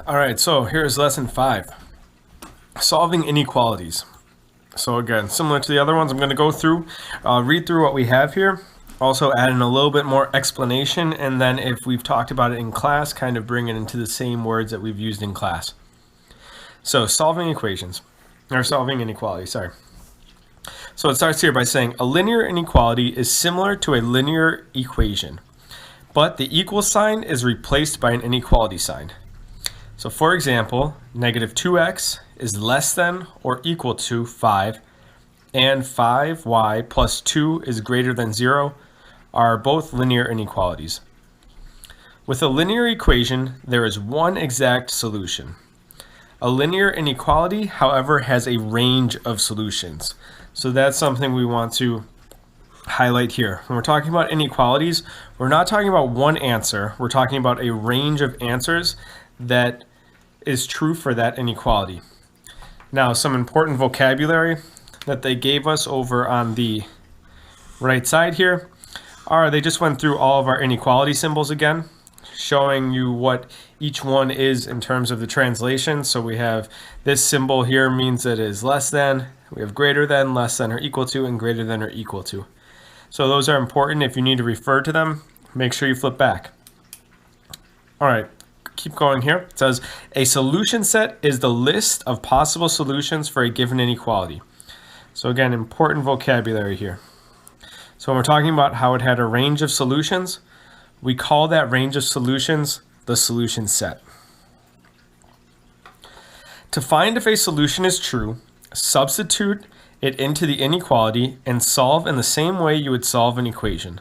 All right, so here's lesson 5, solving inequalities. So again, similar to the other ones, I'm going to go through, read through what we have here, also add in a little bit more explanation, and then if we've talked about it in class, kind of bring it into the same words that we've used in class. So solving inequalities, sorry. So it starts here by saying a linear inequality is similar to a linear equation, but the equal sign is replaced by an inequality sign. So for example, negative 2x is less than or equal to 5, and 5y plus 2 is greater than 0 are both linear inequalities. With a linear equation, there is one exact solution. A linear inequality, however, has a range of solutions. So that's something we want to highlight here. When we're talking about inequalities, we're not talking about one answer. We're talking about a range of answers that is true for that inequality. Now, some important vocabulary that they gave us over on the right side here are, they just went through all of our inequality symbols again, showing you what each one is in terms of the translation. So we have this symbol here means that it is less than, we have greater than, less than or equal to, and greater than or equal to. So those are important. If you need to refer to them, make sure you flip back. All right, keep going here. It says a solution set is the list of possible solutions for a given inequality. So again, important vocabulary here. So when we're talking about how it had a range of solutions, we call that range of solutions the solution set. To find if a solution is true, substitute it into the inequality and solve in the same way you would solve an equation.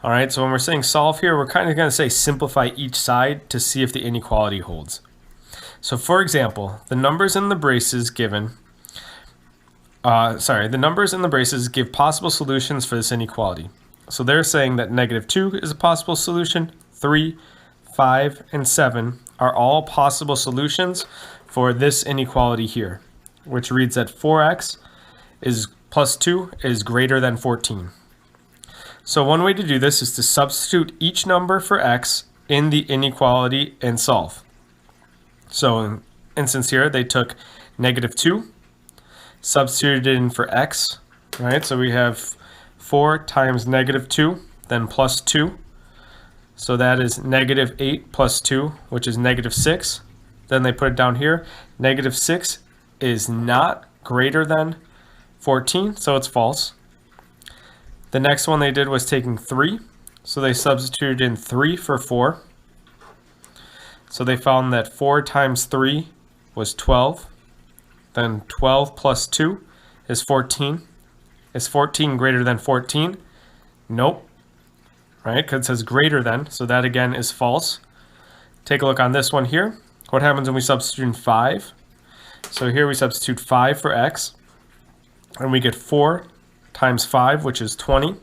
All right, so when we're saying solve here, we're kind of going to say simplify each side to see if the inequality holds. So for example, the numbers in the braces give possible solutions for this inequality. So they're saying that negative 2 is a possible solution, 3, 5, and 7 are all possible solutions for this inequality here, which reads that 4x is plus 2 is greater than 14. So one way to do this is to substitute each number for x in the inequality and solve. So in instance here, they took negative 2, substituted it in for x, right? So we have 4 times negative 2, then plus 2. So that is negative 8 plus 2, which is negative 6. Then they put it down here. Negative 6 is not greater than 14, so it's false. The next one they did was taking 3. So they substituted in 3 for 4. So they found that 4 times 3 was 12. Then 12 plus 2 is 14. Is 14 greater than 14? Nope. Right, because it says greater than, so that again is false. Take a look on this one here. What happens when we substitute in 5? So here we substitute 5 for x, and we get 4 times 5, which is 20,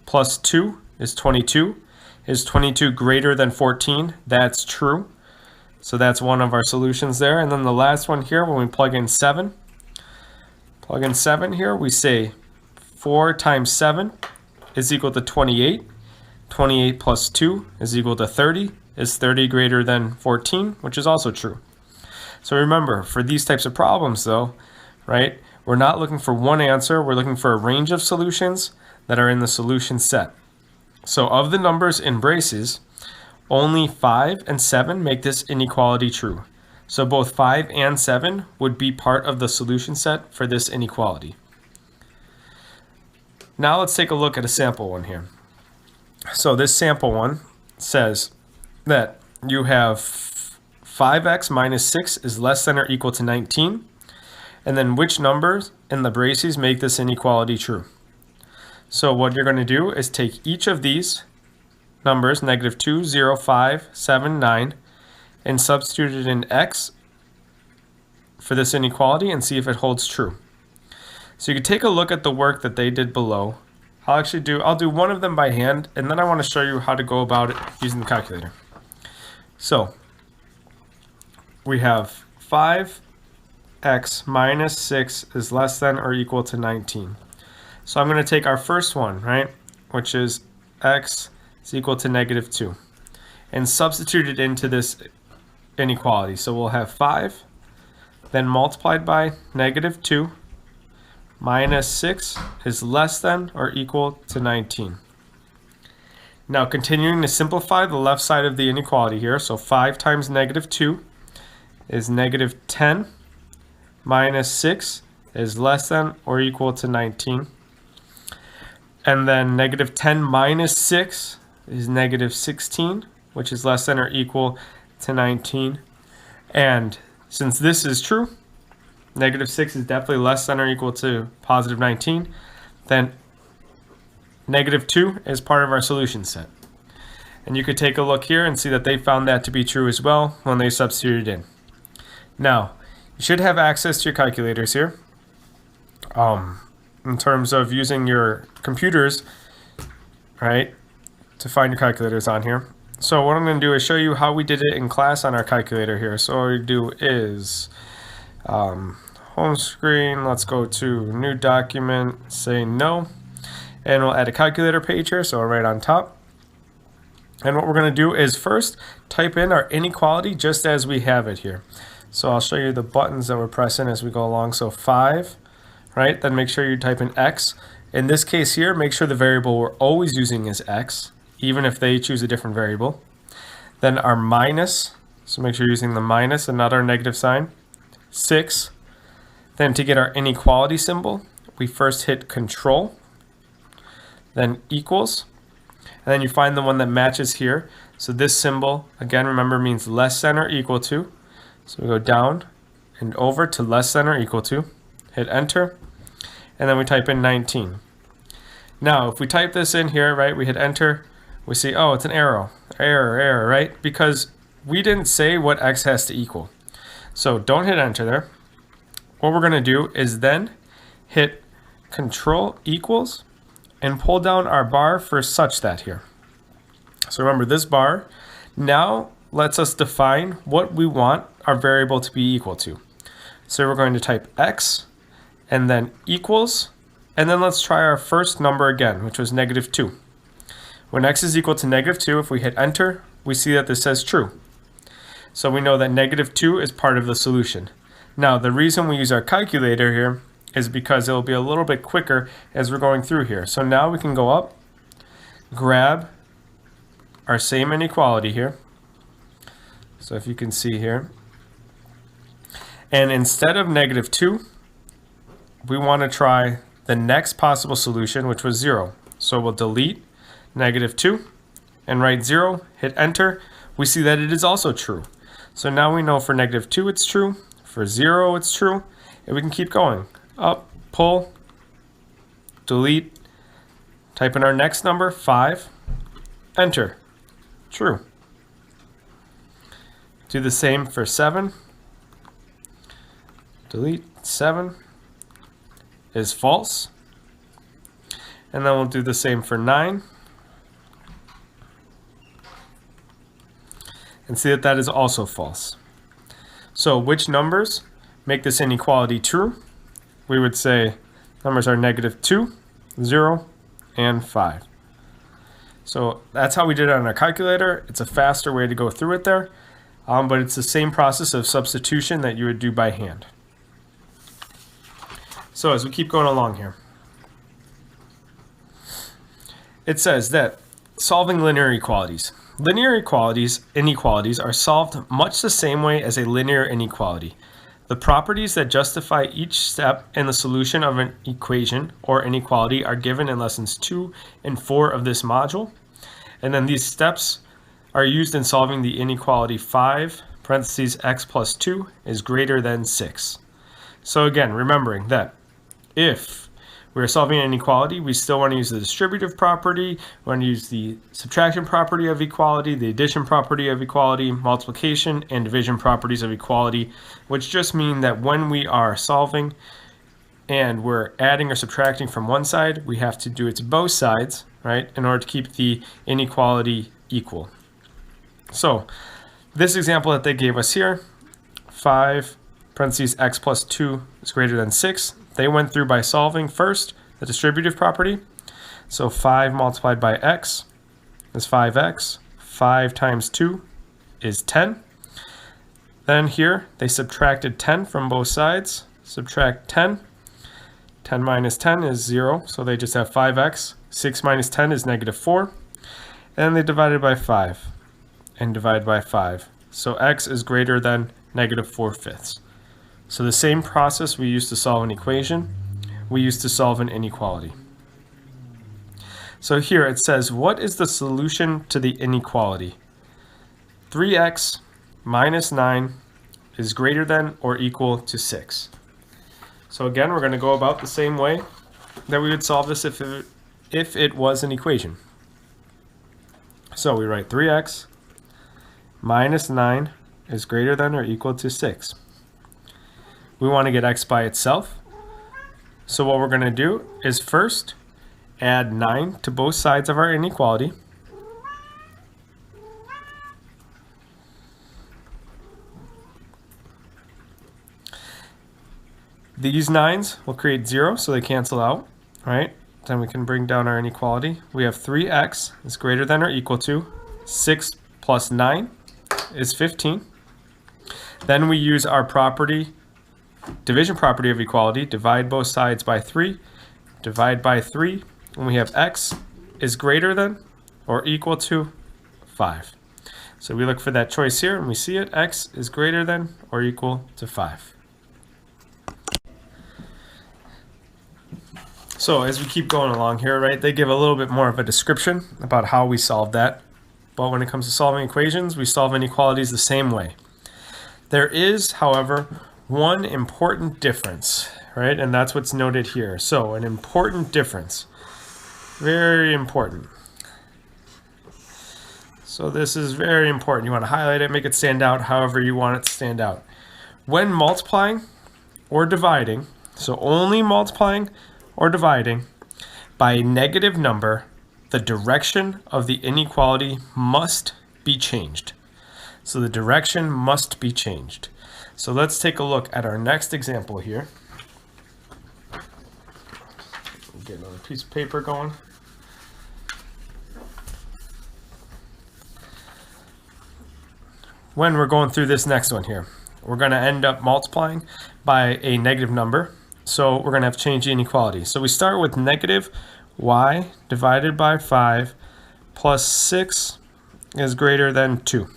plus 2 is 22. Is 22 greater than 14? That's true. So that's one of our solutions there. And then the last one here, when we plug in 7 here, we say 4 times 7 is equal to 28. 28 plus 2 is equal to 30. Is 30 greater than 14, which is also true. So remember, for these types of problems though, right, we're not looking for one answer, we're looking for a range of solutions that are in the solution set. So of the numbers in braces, only 5 and 7 make this inequality true. So both 5 and 7 would be part of the solution set for this inequality. Now let's take a look at a sample one here. So this sample one says that you have 5x minus 6 is less than or equal to 19. And then which numbers in the braces make this inequality true? So what you're going to do is take each of these numbers, negative 2, 0, 5, 7, 9, and substitute it in x for this inequality and see if it holds true. So you can take a look at the work that they did below. I'll do one of them by hand, and then I want to show you how to go about it using the calculator. So we have 5x minus 6 is less than or equal to 19. So I'm going to take our first one, right, which is x is equal to negative 2, and substitute it into this inequality. So we'll have 5, then multiplied by negative 2, minus 6 is less than or equal to 19. Now continuing to simplify the left side of the inequality here. So 5 times negative 2 is negative 10, minus 6 is less than or equal to 19. And then negative 10 minus 6 is negative 16, which is less than or equal to 19. And since this is true, negative 6 is definitely less than or equal to positive 19, then negative 2 is part of our solution set. And you could take a look here and see that they found that to be true as well when they substituted in. Now, you should have access to your calculators here. In terms of using your computers, right, to find your calculators on here. So what I'm going to do is show you how we did it in class on our calculator here. So what we do is home screen, let's go to new document, say no, and we'll add a calculator page here, so right on top. And what we're going to do is first type in our inequality just as we have it here. So I'll show you the buttons that we're pressing as we go along. So 5, right? Then make sure you type in x. In this case here, make sure the variable we're always using is x, even if they choose a different variable. Then our minus, so make sure you're using the minus and not our negative sign. 6. Then to get our inequality symbol, we first hit Control, then equals, and then you find the one that matches here. So this symbol, again, remember, means less than or equal to. So we go down and over to less than or equal to, hit enter, and then we type in 19. Now, if we type this in here, right, we hit enter, we see, oh, it's an error, right? Because we didn't say what x has to equal. So don't hit enter there. What we're gonna do is then hit Control equals and pull down our bar for such that here. So remember, this bar now lets us define what we want our variable to be equal to. So we're going to type x and then equals, and then let's try our first number again, which was negative 2. When x is equal to negative 2, if we hit enter, we see that this says true. So we know that negative 2 is part of the solution. Now, the reason we use our calculator here is because it'll be a little bit quicker as we're going through here. So now we can go up, grab our same inequality here. So if you can see here, and instead of negative 2, we want to try the next possible solution, which was 0. So we'll delete negative 2 and write 0, hit enter. We see that it is also true. So now we know for negative 2 it's true, for 0 it's true, and we can keep going. Up, pull, delete, type in our next number, 5, enter, true. Do the same for 7, delete, 7 is false. And then we'll do the same for 9. And see that that is also false. So which numbers make this inequality true? We would say numbers are negative 2, 0, and 5. So that's how we did it on our calculator. It's a faster way to go through it there, but it's the same process of substitution that you would do by hand. So as we keep going along here, it says that solving linear inequalities. Linear inequalities are solved much the same way as a linear inequality. The properties that justify each step in the solution of an equation or inequality are given in lessons 2 and 4 of this module. And then these steps are used in solving the inequality 5, parentheses x plus 2 is greater than 6. So again, remembering that if we're solving an inequality, we still want to use the distributive property, we want to use the subtraction property of equality, the addition property of equality, multiplication and division properties of equality, which just mean that when we are solving and we're adding or subtracting from one side, we have to do it to both sides, right, in order to keep the inequality equal. So this example that they gave us here, 5, parentheses x plus 2 is greater than 6. They went through by solving first the distributive property. So 5 multiplied by x is 5x. 5 times 2 is 10. Then here, they subtracted 10 from both sides. Subtract 10. 10 minus 10 is 0, so they just have 5x. 6 minus 10 is negative 4. And they divided by 5 and divide by 5. So x is greater than negative 4/5. So the same process we used to solve an equation, we used to solve an inequality. So here it says, what is the solution to the inequality? 3x minus 9 is greater than or equal to 6. So again, we're going to go about the same way that we would solve this if it was an equation. So we write 3x minus 9 is greater than or equal to 6. We want to get x by itself. So what we're going to do is first add 9 to both sides of our inequality. These 9s will create 0, so they cancel out, right? Then we can bring down our inequality. We have 3x is greater than or equal to 6 plus 9 is 15. Then we use our property, division property of equality, divide both sides by 3, divide by 3, and we have x is greater than or equal to 5. So we look for that choice here and we see it, x is greater than or equal to 5. So as we keep going along here, right, they give a little bit more of a description about how we solve that. But when it comes to solving equations, we solve inequalities the same way. There is, however, one important difference, right? And that's what's noted here. So an important difference, very important. So this is very important. You want to highlight it, make it stand out however you want it to stand out. When multiplying or dividing, so only multiplying or dividing by a negative number, the direction of the inequality must be changed. So the direction must be changed. So let's take a look at our next example here. Get another piece of paper going. When we're going through this next one here, we're going to end up multiplying by a negative number. So we're going to have to change the inequality. So we start with negative y divided by 5 plus 6 is greater than 2.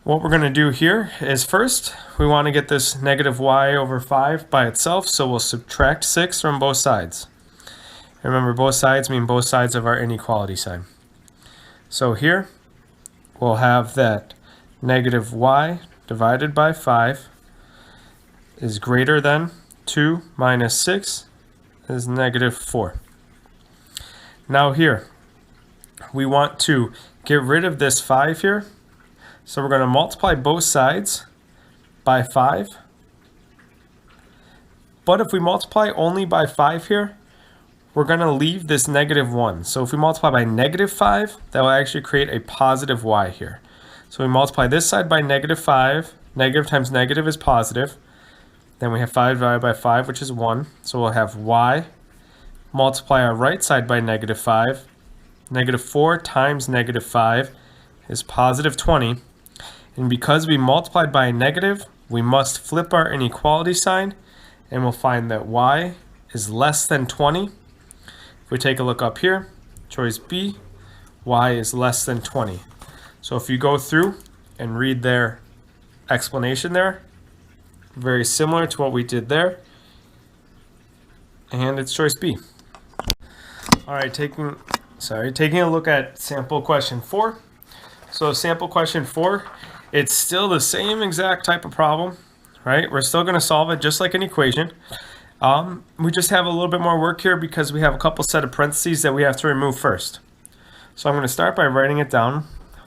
What we're going to do here is first, we want to get this negative y over 5 by itself, so we'll subtract 6 from both sides. Remember, both sides mean both sides of our inequality sign. So here, we'll have that negative y divided by 5 is greater than 2 minus 6 is negative 4. Now here, we want to get rid of this 5 here. So we're going to multiply both sides by 5. But if we multiply only by 5 here, we're going to leave this negative 1. So if we multiply by negative 5, that will actually create a positive y here. So we multiply this side by negative 5. Negative times negative is positive. Then we have 5 divided by 5, which is 1. So we'll have y multiply our right side by negative 5. Negative 4 times negative 5 is positive 20. And because we multiplied by a negative, we must flip our inequality sign, and we'll find that y is less than 20. If we take a look up here, choice B, y is less than 20. So if you go through and read their explanation there, very similar to what we did there, and it's choice B. All right, taking a look at sample question 4. So sample question 4, it's still the same exact type of problem, right? We're still going to solve it just like an equation. We just have a little bit more work here because we have a couple set of parentheses that we have to remove first. So I'm going to start by writing it down.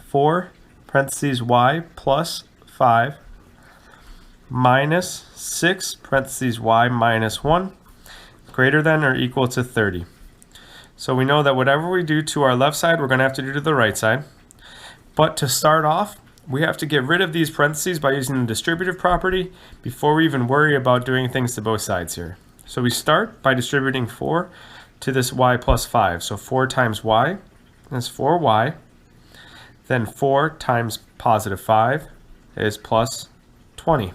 4 parentheses y plus 5 minus 6 parentheses y minus 1 greater than or equal to 30. So we know that whatever we do to our left side, we're going to have to do to the right side. But to start off, we have to get rid of these parentheses by using the distributive property before we even worry about doing things to both sides here. So we start by distributing 4 to this y plus 5. So 4 times y is 4y. Then 4 times positive 5 is plus 20.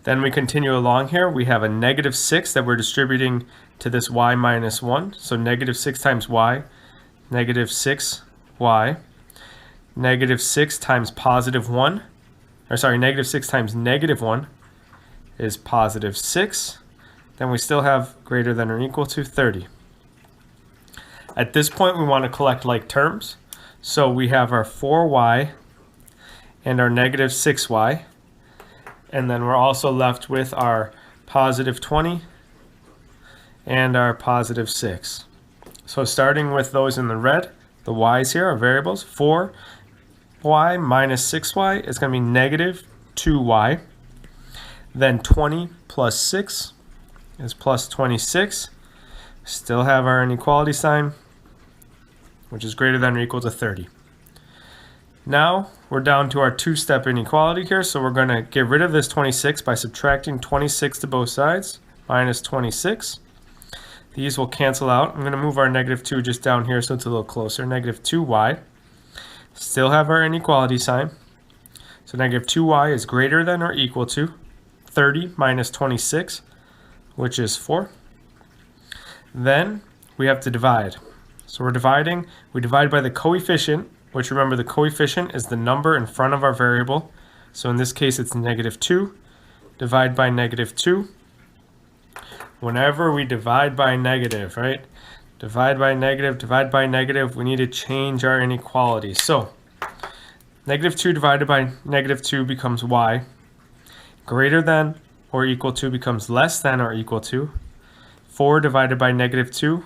Then we continue along here. We have a negative 6 that we're distributing to this y minus 1. So negative 6 times y, negative 6y. Negative 6 times positive 1, or sorry, negative 6 times negative 1 is positive 6. Then we still have greater than or equal to 30. At this point, we want to collect like terms. So we have our 4y and our negative 6y. And then we're also left with our positive 20 and our positive 6. So starting with those in the red, the y's here are variables. 4y minus 6y is going to be negative 2y. Then 20 plus 6 is plus 26. Still have our inequality sign, which is greater than or equal to 30. Now we're down to our two-step inequality here, so we're going to get rid of this 26 by subtracting 26 to both sides, minus 26. These will cancel out. I'm going to move our negative 2 just down here so it's a little closer. Negative 2y. Still have our inequality sign. So negative 2y is greater than or equal to 30 minus 26, which is 4. Then we have to divide. So we're dividing. We divide by the coefficient, which remember the coefficient is the number in front of our variable. So in this case it's negative 2. Divide by negative 2. Whenever we divide by negative, right? Divide by negative, we need to change our inequality. So negative 2 divided by negative 2 becomes y. Greater than or equal to becomes less than or equal to. 4 divided by negative 2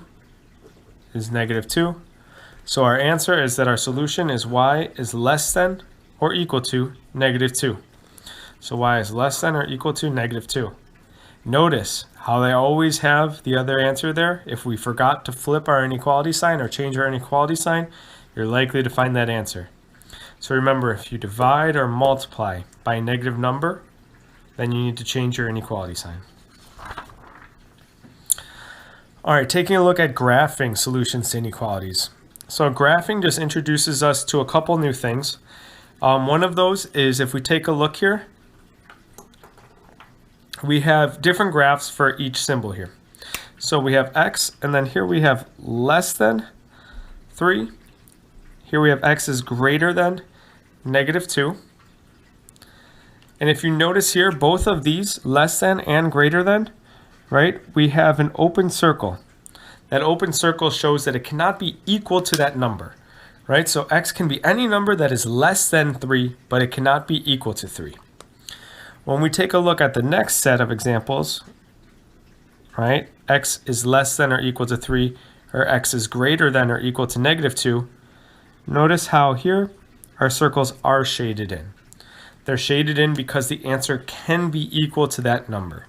is negative 2. So our answer is that our solution is y is less than or equal to negative 2. So y is less than or equal to negative 2. Notice how they always have the other answer there. If we forgot to flip our inequality sign or change our inequality sign, you're likely to find that answer. So remember, if you divide or multiply by a negative number, then you need to change your inequality sign. All right, taking a look at graphing solutions to inequalities. So graphing just introduces us to a couple new things. One of those is if we take a look here, we have different graphs for each symbol here. So we have x, and then here we have less than 3. Here we have x is greater than negative 2. And if you notice here, both of these, less than and greater than, right, we have an open circle. That open circle shows that it cannot be equal to that number, right? So x can be any number that is less than 3, but it cannot be equal to 3. When we take a look at the next set of examples, right, x is less than or equal to 3, or x is greater than or equal to negative 2, notice how here our circles are shaded in. They're shaded in because the answer can be equal to that number.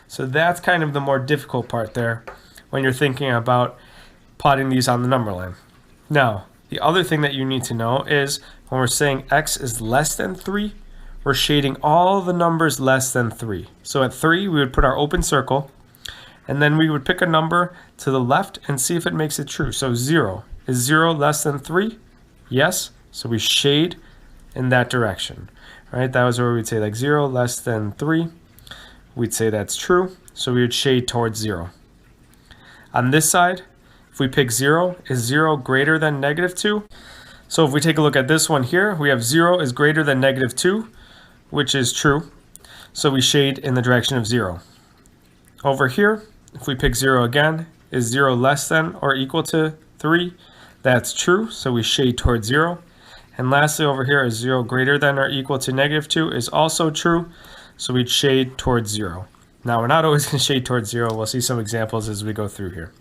So that's kind of the more difficult part there when you're thinking about plotting these on the number line. Now, the other thing that you need to know is when we're saying x is less than 3, we're shading all the numbers less than 3. So at 3, we would put our open circle, and then we would pick a number to the left and see if it makes it true. So 0. Is 0 less than 3? Yes. So we shade in that direction. Right? That was where we'd say like 0 less than 3. We'd say that's true. So we would shade towards 0. On this side, if we pick 0, is 0 greater than negative 2? So if we take a look at this one here, we have 0 is greater than negative 2, which is true. So we shade in the direction of 0. Over here, if we pick 0 again, is 0 less than or equal to 3? That's true. So we shade towards 0. And lastly, over here is 0 greater than or equal to negative 2 is also true. So we'd shade towards 0. Now, we're not always going to shade towards 0. We'll see some examples as we go through here.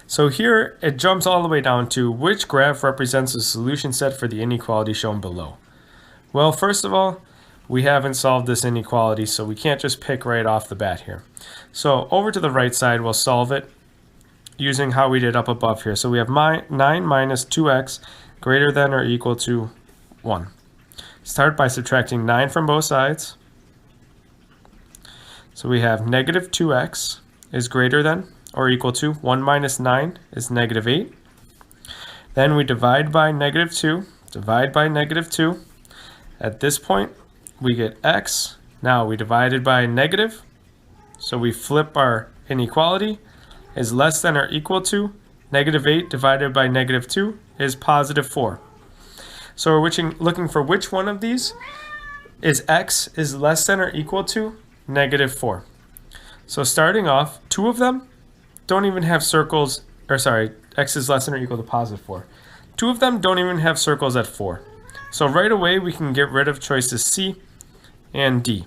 So here, it jumps all the way down to which graph represents the solution set for the inequality shown below. Well, first of all, we haven't solved this inequality, so we can't just pick right off the bat here. So over to the right side, we'll solve it using how we did up above here. So we have 9 minus 2x greater than or equal to 1. Start by subtracting 9 from both sides. So we have negative 2x is greater than or equal to 1 minus 9 is negative 8. Then we divide by negative 2, divide by negative 2, At this point, we get x. Now we divided by negative. So we flip our inequality is less than or equal to negative 8 divided by negative 2 is positive 4. So we're looking for which one of these is x is less than or equal to negative 4. So starting off, two of them don't even have circles, or sorry, x is less than or equal to positive 4. Two of them don't even have circles at 4. So right away we can get rid of choices C and D.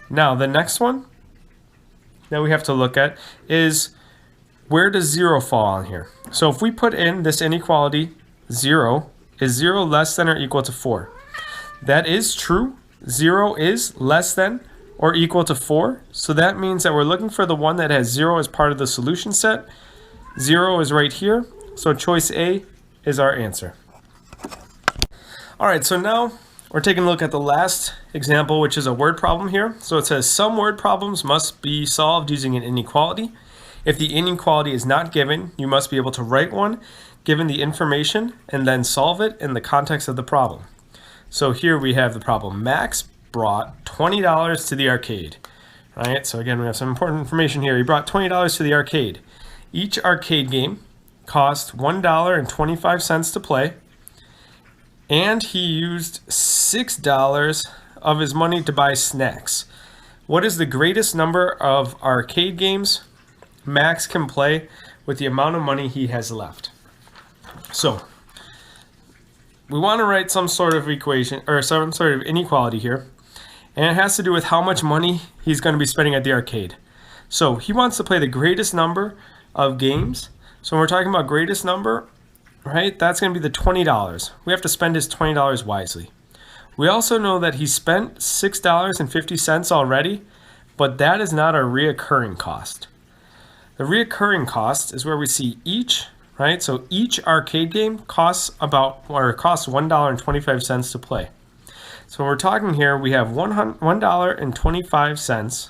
Now the next one that we have to look at is where does 0 fall on here? So if we put in this inequality 0, is 0 less than or equal to 4? That is true. 0 is less than or equal to 4. So that means that we're looking for the one that has 0 as part of the solution set. 0 is right here. So choice A is our answer. All right, so now we're taking a look at the last example, which is a word problem here. So it says some word problems must be solved using an inequality. If the inequality is not given, you must be able to write one given the information and then solve it in the context of the problem. So here we have the problem. Max brought $20 to the arcade. All right, so again, we have some important information here. He brought $20 to the arcade. Each arcade game cost $1.25 to play, and he used $6 of his money to buy snacks. What is the greatest number of arcade games Max can play with the amount of money he has left? So we want to write some sort of equation or some sort of inequality here, and it has to do with how much money he's going to be spending at the arcade. So he wants to play the greatest number of games. So when we're talking about greatest number, right, that's going to be the $20. We have to spend his $20 wisely. We also know that he spent $6.50 already, but that is not a reoccurring cost. The reoccurring cost is where we see each, right? So each arcade game costs $1.25 to play. So when we're talking here, we have $1.25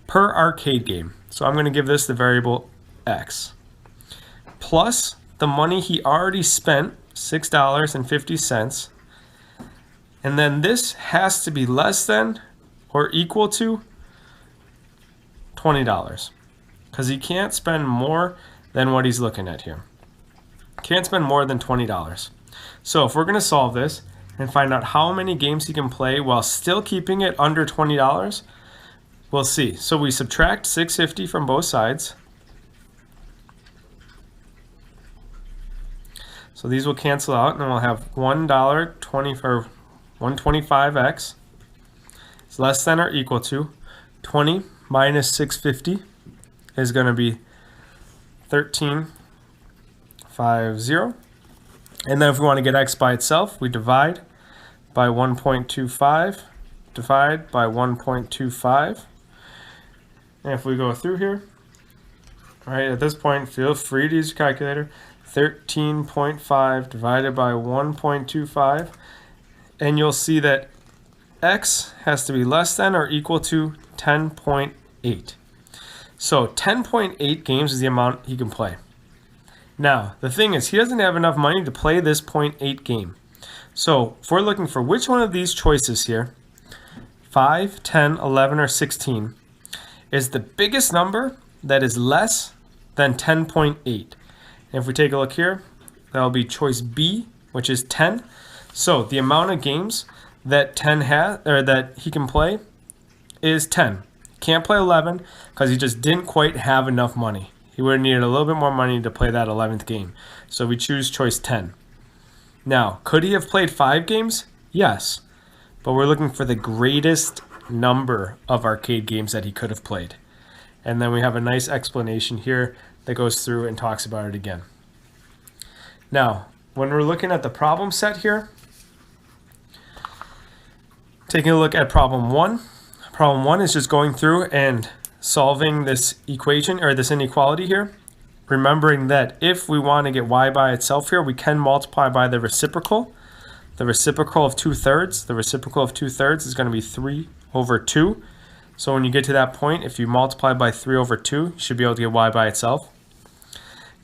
per arcade game. So I'm going to give this the variable x, plus the money he already spent, $6.50, and then this has to be less than or equal to $20, because he can't spend more than what he's looking at here. Can't spend more than $20. So if we're going to solve this and find out how many games he can play while still keeping it under $20, we'll see. So we subtract $6.50 from both sides. So these will cancel out, and then we'll have $1.25x is less than or equal to 20 minus 650 is going to be 1350. And then if we want to get x by itself, we divide by 1.25, divide by 1.25. And if we go through here, right, at this point, feel free to use your calculator. 13.5 divided by 1.25, and you'll see that x has to be less than or equal to 10.8. So 10.8 games is the amount he can play. Now, the thing is, he doesn't have enough money to play this 0.8 game. So if we're looking for which one of these choices here, 5, 10, 11, or 16, is the biggest number that is less than 10.8. And if we take a look here, that'll be choice B, which is 10. So the amount of games that 10 has, or that he can play, is 10. Can't play 11 because he just didn't quite have enough money. He would have needed a little bit more money to play that 11th game. So we choose choice 10. Now, could he have played 5 games? Yes. But we're looking for the greatest number of arcade games that he could have played. And then we have a nice explanation here that goes through and talks about it again. Now, when we're looking at the problem set here, taking a look at problem 1. Problem 1 is just going through and solving this equation or this inequality here. Remembering that if we want to get y by itself here, we can multiply by the reciprocal. The reciprocal of 2/3. The reciprocal of 2/3 is going to be 3/2. So when you get to that point, if you multiply by 3/2, you should be able to get y by itself.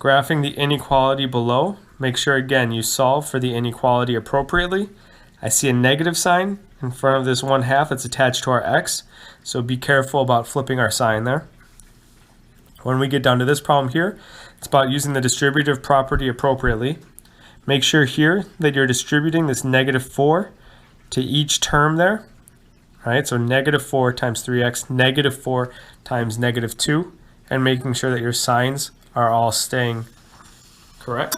Graphing the inequality below, make sure again you solve for the inequality appropriately. I see a negative sign in front of this 1/2 that's attached to our x, so be careful about flipping our sign there. When we get down to this problem here, it's about using the distributive property appropriately. Make sure here that you're distributing this -4 to each term there. All right, so -4 times 3x, -4 times -2, and making sure that your signs are all staying correct.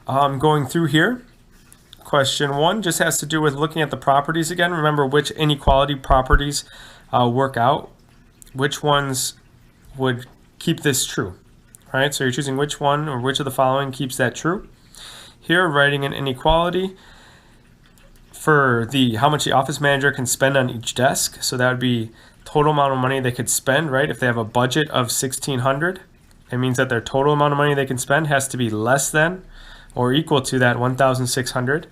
Going through here, question 1 just has to do with looking at the properties again. Remember which inequality properties work out, which ones would keep this true. All right, so you're choosing which one or which of the following keeps that true. Here, writing an inequality for how much the office manager can spend on each desk. So that would be total amount of money they could spend, right? If they have a budget of $1,600, it means that their total amount of money they can spend has to be less than or equal to that $1,600.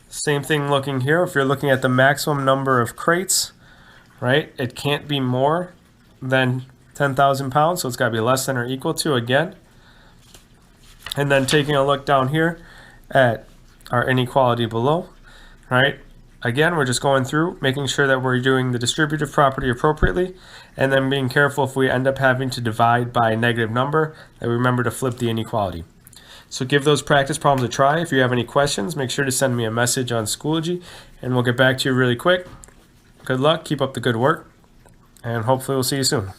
Same thing looking here. If you're looking at the maximum number of crates, right, it can't be more than 10,000 pounds, so it's got to be less than or equal to again. And then taking a look down here at our inequality below, right? Again, we're just going through, making sure that we're doing the distributive property appropriately, and then being careful if we end up having to divide by a negative number, that we remember to flip the inequality. So give those practice problems a try. If you have any questions, make sure to send me a message on Schoology, and we'll get back to you really quick. Good luck, keep up the good work, and hopefully we'll see you soon.